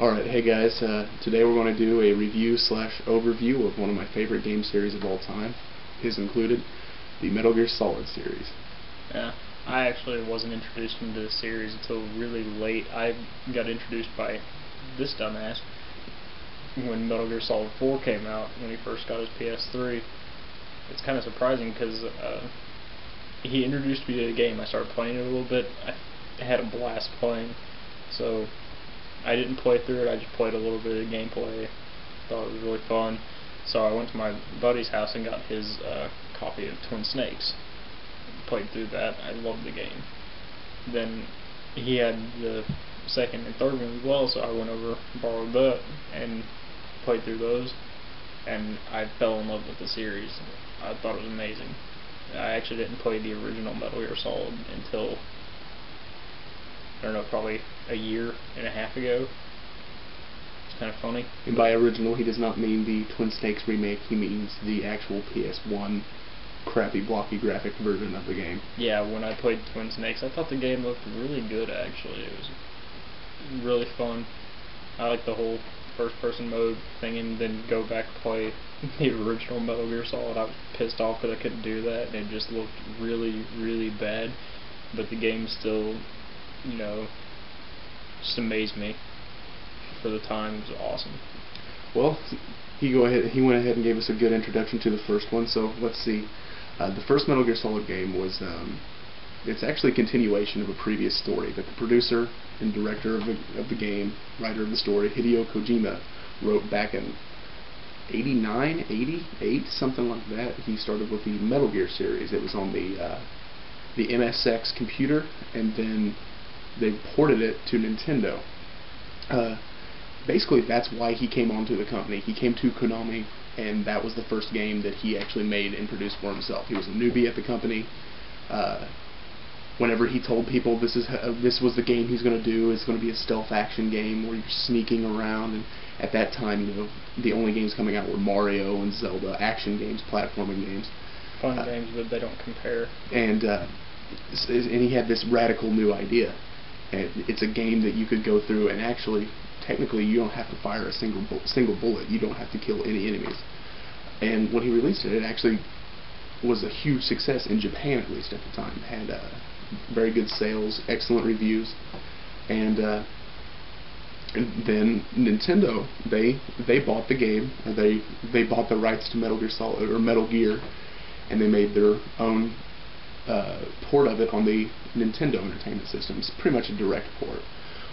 Alright, hey guys, today we're going to do a review slash overview of one of my favorite game series of all time, his included, the Metal Gear Solid series. Yeah, I actually wasn't introduced into the series until really late. I got introduced by this dumbass when Metal Gear Solid 4 came out, when he first got his PS3. It's kind of surprising because he introduced me to the game. I started playing it a little bit. I had a blast playing, so I didn't play through it, I just played a little bit of gameplay. Thought it was really fun. So I went to my buddy's house and got his copy of Twin Snakes. Played through that. I loved the game. Then he had the second and third one as well, so I went over, borrowed that, and played through those. And I fell in love with the series. I thought it was amazing. I actually didn't play the original Metal Gear Solid until, I don't know, probably a year and a half ago. It's kind of funny. And by original, he does not mean the Twin Snakes remake, he means the actual PS1 crappy blocky graphic version of the game. Yeah, when I played Twin Snakes, I thought the game looked really good actually. It was really fun. I like the whole first person mode thing, and then go back and play the original Metal Gear Solid. I was pissed off because I couldn't do that, and it just looked really, really bad. But the game still, you know, just amazed me for the time. It was awesome. Well, he went ahead and gave us a good introduction to the first one, so let's see. The first Metal Gear Solid game was, it's actually a continuation of a previous story that the producer and director of the game, writer of the story, Hideo Kojima, wrote back in 89, 88, something like that. He started with the Metal Gear series. It was on the MSX computer, and then they ported it to Nintendo. Basically, that's why he came onto the company. He came to Konami, and that was the first game that he actually made and produced for himself. He was a newbie at the company. Whenever he told people this was the game he's going to do, it's going to be a stealth action game where you're sneaking around, and at that time, you know, the only games coming out were Mario and Zelda, action games, platforming games. Fun games, but they don't compare. And he had this radical new idea. And it's a game that you could go through, and actually, technically, you don't have to fire a single bullet. You don't have to kill any enemies. And when he released it, it actually was a huge success in Japan, at least at the time. It had very good sales, excellent reviews, and then Nintendo, they bought the game, or they bought the rights to Metal Gear Solid or Metal Gear, and they made their own port of it on the Nintendo Entertainment System. It's pretty much a direct port.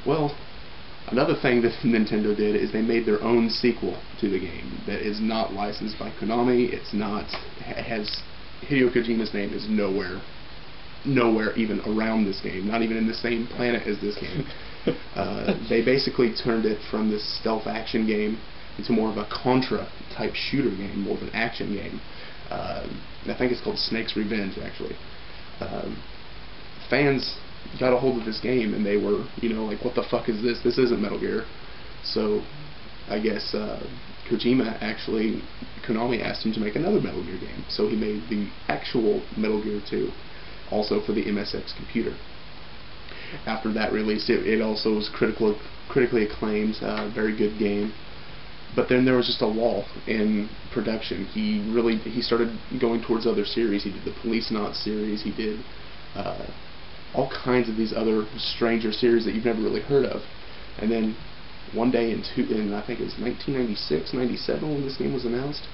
Well, another thing that Nintendo did is they made their own sequel to the game that is not licensed by Konami. It has Hideo Kojima's name is nowhere even around this game, not even in the same planet as this game. They basically turned it from this stealth action game into more of a Contra type shooter game, more of an action game. I think it's called Snake's Revenge, actually. Fans got a hold of this game, and they were, you know, like, what the fuck is this? This isn't Metal Gear. So, I guess Konami asked him to make another Metal Gear game. So he made the actual Metal Gear 2, also for the MSX computer. After that release, it also was critically acclaimed, very good game. But then there was just a lull in production. He started going towards other series. He did the Policenaut series. He did all kinds of these other stranger series that you've never really heard of. And then one day in I think it was 1996, 97 when this game was announced,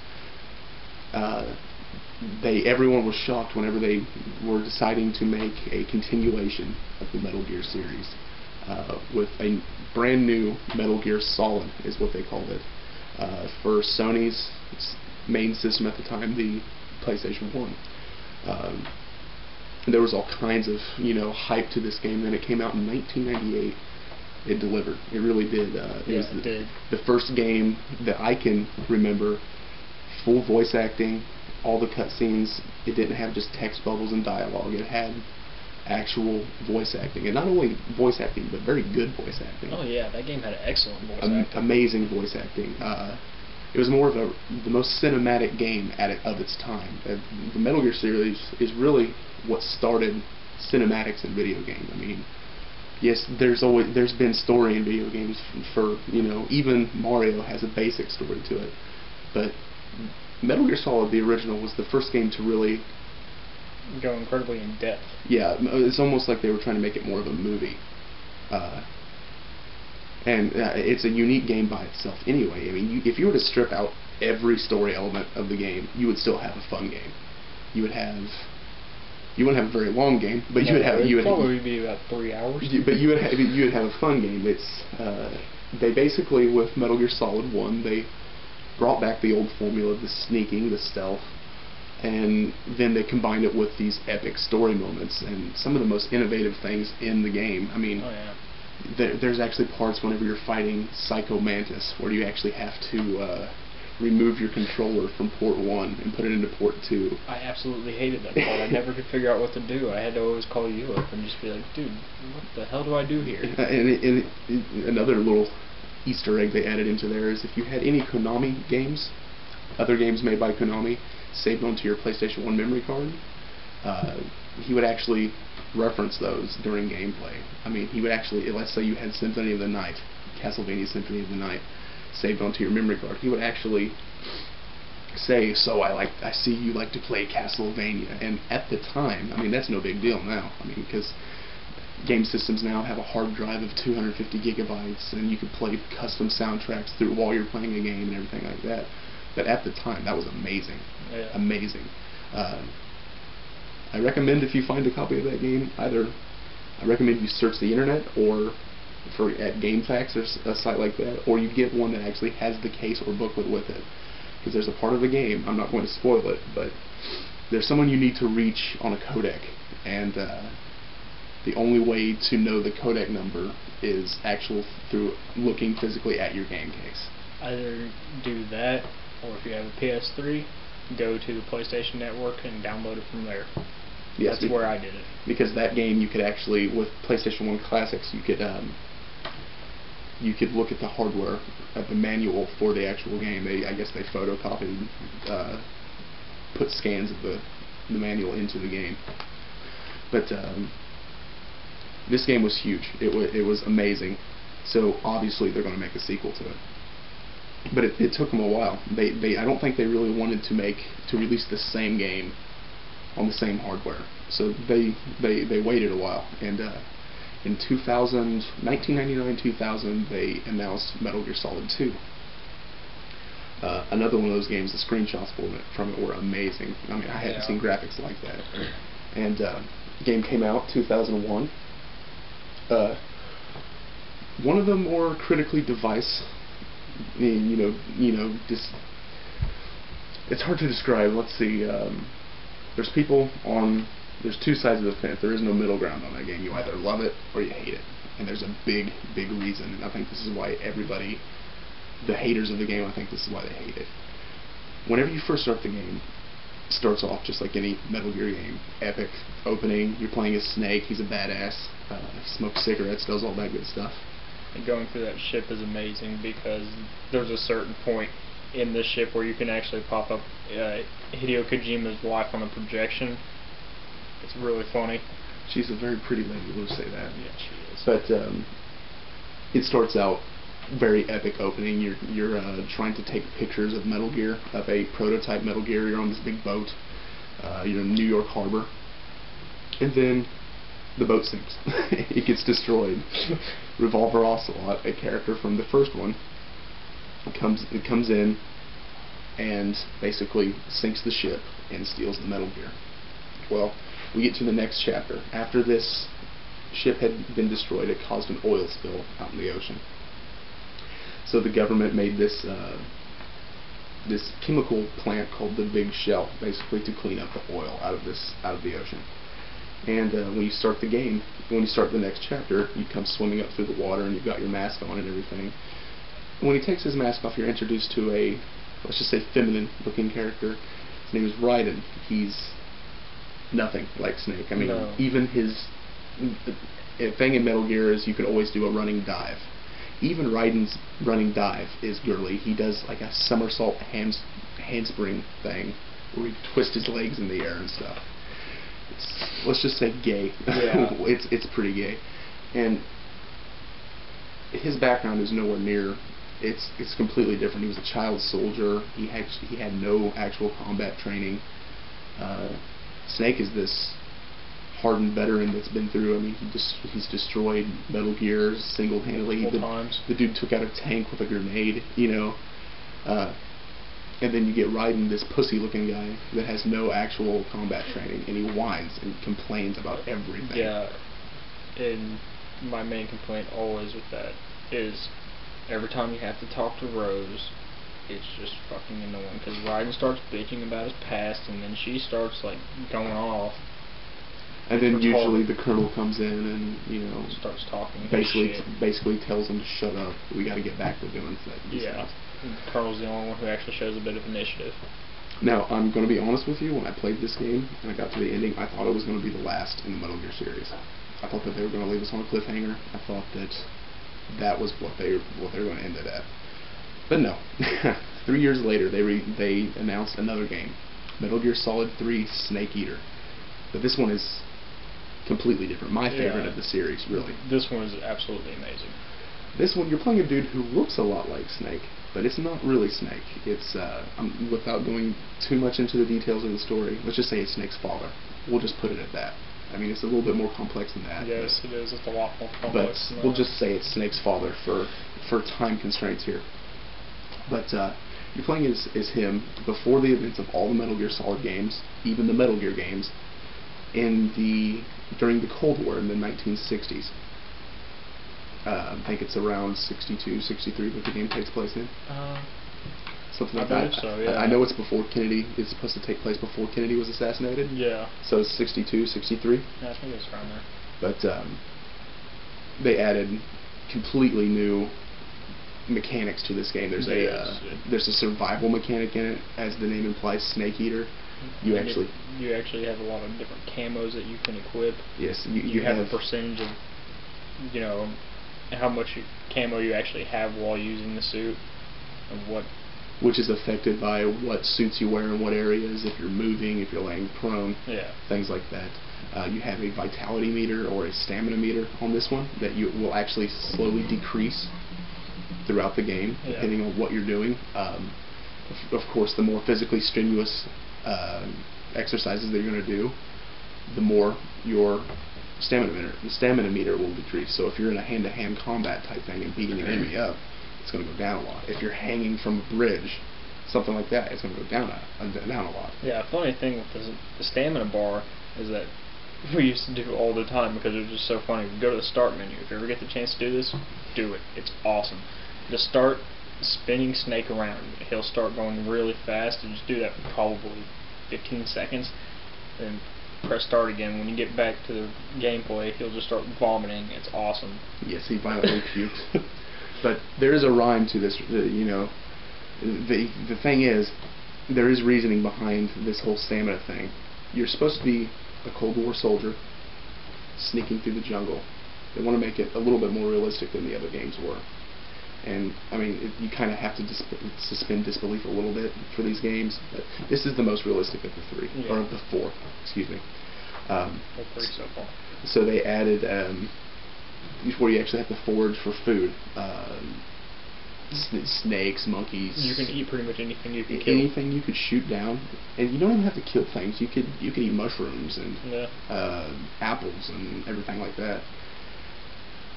everyone was shocked whenever they were deciding to make a continuation of the Metal Gear series with a brand new Metal Gear Solid, is what they called it, for Sony's main system at the time, the PlayStation 1. There was all kinds of, you know, hype to this game. Then it came out in 1998. It delivered. It really did. It was the first game that I can remember full voice acting, all the cutscenes. It didn't have just text bubbles and dialogue. It had actual voice acting, and not only voice acting, but very good voice acting. Oh yeah, that game had excellent voice acting. Amazing voice acting. It was more of the most cinematic game of its time. The Metal Gear series is really what started cinematics in video games. I mean, Yes, there's been story in video games for even Mario has a basic story to it, but Metal Gear Solid, the original, was the first game to really go incredibly in depth. Yeah, it's almost like they were trying to make it more of a movie. And it's a unique game by itself anyway. I mean, if you were to strip out every story element of the game, you would still have a fun game. You wouldn't have a very long game, but you would probably be about 3 hours. But you would have a fun game. It's they basically, with Metal Gear Solid 1, they brought back the old formula of the sneaking, the stealth, and then they combined it with these epic story moments and some of the most innovative things in the game. I mean, there's actually parts whenever you're fighting Psycho Mantis where you actually have to remove your controller from port 1 and put it into port 2. I absolutely hated that part. I never could figure out what to do. I had to always call you up and just be like, dude, what the hell do I do here? And another little Easter egg they added into there is if you had any Konami games, other games made by Konami, saved onto your PlayStation 1 memory card, he would actually reference those during gameplay. I mean, he would actually, let's say you had Symphony of the Night, Castlevania Symphony of the Night, saved onto your memory card, he would actually say, so I see you like to play Castlevania. And at the time, I mean, that's no big deal now. I mean, because game systems now have a hard drive of 250 gigabytes, and you can play custom soundtracks through while you're playing a game and everything like that. But at the time, that was amazing. Yeah. Amazing. I recommend, if you find a copy of that game, either I recommend you search the internet or at GameFAQs or a site like that, or you get one that actually has the case or booklet with it. Because there's a part of the game, I'm not going to spoil it, but there's someone you need to reach on a codec, and the only way to know the codec number is through looking physically at your game case. Either do that, or if you have a PS3, go to the PlayStation Network and download it from there. Yes, that's where I did it. Because that game, you could actually, with PlayStation 1 Classics, you could look at the hardware, at the manual for the actual game. I guess they photocopied, put scans of the manual into the game. But this game was huge. It was amazing. So obviously they're going to make a sequel to it. But it took them a while. I don't think they really wanted to release the same game on the same hardware. So they waited a while, and in 1999-2000, they announced Metal Gear Solid 2. Another one of those games, the screenshots from it were amazing. I mean, I hadn't seen graphics like that. And the game came out 2001. One of the more critically just it's hard to describe. Let's see. There's two sides of the fence. There is no middle ground on that game. You either love it or you hate it. And there's a big reason. And I think this is why the haters of the game, I think this is why they hate it. Whenever you first start the game, it starts off just like any Metal Gear game. Epic opening. You're playing as Snake. He's a badass. He smokes cigarettes, does all that good stuff. And going through that ship is amazing because there's a certain point in this ship where you can actually pop up Hideo Kojima's wife on a projection. It's really funny. She's a very pretty lady, we'll say that. Yeah, she is. But it starts out very epic opening. You're trying to take pictures of Metal Gear, of a prototype Metal Gear. You're on this big boat. You're in New York Harbor. And then the boat sinks. It gets destroyed. Revolver Ocelot, a character from the first one, comes in and basically sinks the ship and steals the Metal Gear. Well, we get to the next chapter. After this ship had been destroyed, it caused an oil spill out in the ocean. So the government made this chemical plant called the Big Shell, basically to clean up the oil out of the ocean. And when you start the game, when you start the next chapter, you come swimming up through the water and you've got your mask on and everything. When he takes his mask off, you're introduced to a, let's just say, feminine-looking character. His name is Raiden. He's nothing like Snake. I mean, even his thing in Metal Gear is you can always do a running dive. Even Raiden's running dive is girly. He does like a somersault handspring thing where he twists his legs in the air and stuff. Let's just say gay. Yeah. It's pretty gay. And his background is nowhere near. It's completely different. He was a child soldier. He had no actual combat training. Snake is this hardened veteran that's been through. I mean, he's destroyed Metal Gear single-handedly. Multiple times. The dude took out a tank with a grenade. You know. And then you get Raiden, this pussy-looking guy that has no actual combat training, and he whines and complains about everything. Yeah, and my main complaint always with that is every time you have to talk to Rose, it's just fucking annoying, because Raiden starts bitching about his past, and then she starts, like, going off. And then usually the Colonel comes in and, you know, starts talking basically tells him to shut up. We got to get back to doing things. Yeah. The Colonel's the only one who actually shows a bit of initiative. Now, I'm going to be honest with you. When I played this game and I got to the ending, I thought it was going to be the last in the Metal Gear series. I thought that they were going to leave us on a cliffhanger. I thought that was what they were going to end it at. But no. 3 years later, they announced another game, Metal Gear Solid 3: Snake Eater. But this one is completely different. My favorite of the series, really. This one is absolutely amazing. This one, you're playing a dude who looks a lot like Snake, but it's not really Snake. It's, without going too much into the details of the story, let's just say it's Snake's father. We'll just put it at that. I mean, it's a little bit more complex than that. Yes, it is. It's a lot more complex than that. We'll just say it's Snake's father for time constraints here. But you're playing as him before the events of all the Metal Gear Solid games, even the Metal Gear games, during the Cold War in the 1960s. I think it's around 62, 63 that the game takes place in. Something like that. So, yeah. I know it's before Kennedy. It's supposed to take place before Kennedy was assassinated. Yeah. So it's 62, 63. Yeah, I think it's around there. But they added completely new mechanics to this game. There's a survival mechanic in it, as the name implies, Snake Eater. You actually have a lot of different camos that you can equip. Yes, you have a percentage of, you know, how much camo you actually have while using the suit, and which is affected by what suits you wear in what areas, if you're moving, if you're laying prone, things like that. You have a vitality meter or a stamina meter on this one that you will actually slowly decrease throughout the game, depending on what you're doing. Of course, the more physically strenuous exercises that you're going to do, the more your stamina meter will decrease. So if you're in a hand-to-hand combat type thing and beating an enemy up, it's going to go down a lot. If you're hanging from a bridge, something like that, it's going to go down a lot. Yeah, funny thing with the stamina bar is that we used to do all the time because it was just so funny. We go to the start menu. If you ever get the chance to do this, do it. It's awesome. Just start spinning Snake around. He'll start going really fast, and just do that for probably 15 seconds. Then press start again. When you get back to the gameplay, he'll just start vomiting. It's awesome. Yes, he violently puked. But there is a rhyme to this, you know. The thing is, there is reasoning behind this whole stamina thing. You're supposed to be a Cold War soldier sneaking through the jungle. They want to make it a little bit more realistic than the other games were. And, I mean, you kind of have to suspend disbelief a little bit for these games. But this is the most realistic of the three, or of the four, excuse me. So they added, before you actually have to forage for food, snakes, monkeys. You can eat pretty much anything you can kill. Anything you could shoot down, and you don't even have to kill things. You could eat mushrooms and apples and everything like that.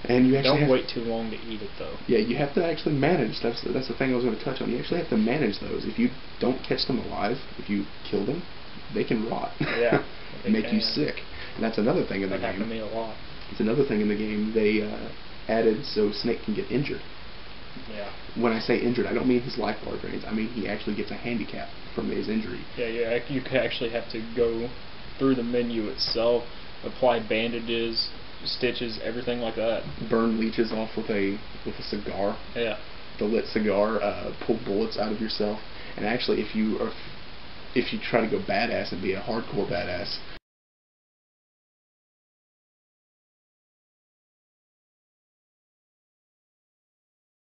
And you actually don't wait too long to eat it, though. Yeah, you have to actually manage. That's the thing I was going to touch on. You actually have to manage those. If you don't catch them alive, if you kill them, they can rot. Yeah, and make you sick. And that's another thing in the game. That happened to me a lot. It's another thing in the game they added so Snake can get injured. Yeah. When I say injured, I don't mean his life bar drains. I mean he actually gets a handicap from his injury. Yeah, you actually have to go through the menu itself, apply bandages, stitches, everything like that. Burn leeches off with a cigar. Yeah. The lit cigar, pull bullets out of yourself. And actually, if you try to go badass and be a hardcore badass,